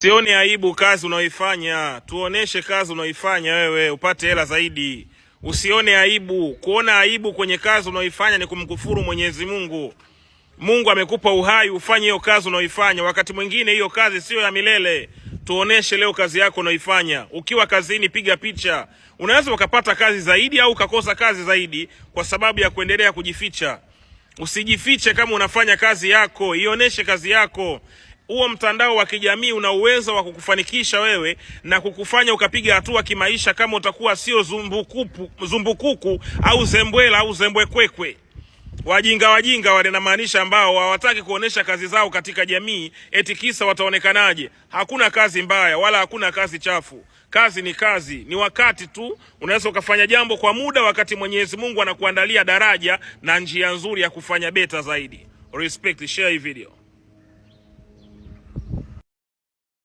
Sioni aibu kazi unaoifanya. Tuoneshe kazi unaoifanya wewe upate hela zaidi. Usione aibu. Kuona aibu kwenye kazi unaoifanya ni kumkufuru Mwenyezi Mungu. Mungu amekupa uhai ufanye hiyo kazi unaoifanya. Wakati mwingine hiyo kazi sio ya milele. Tuoneshe leo kazi yako unaoifanya. Ukiwa kazini piga picha. Unaweza ukapata kazi zaidi au ukakosa kazi zaidi kwa sababu ya kuendelea kujificha. Usijifiche kama unafanya kazi yako. Ioneshe kazi yako. Huo mtandao wa kijamii una uwezo wa kukufanikisha wewe na kukufanya ukapiga hatua kimaisha kama utakuwa sio zumbukuku au zembwela au zembwekwekwe. Wajinga wale namaanisha ambao hawataki kuonesha kazi zao katika jamii eti kisa wataonekanaje. Hakuna kazi mbaya wala hakuna kazi chafu. Kazi ni kazi. Ni wakati tu unaweza ukafanya jambo kwa muda wakati Mwenyezi Mungu anakuandalia daraja na njia nzuri ya kufanya beta zaidi. Respect, share hii video.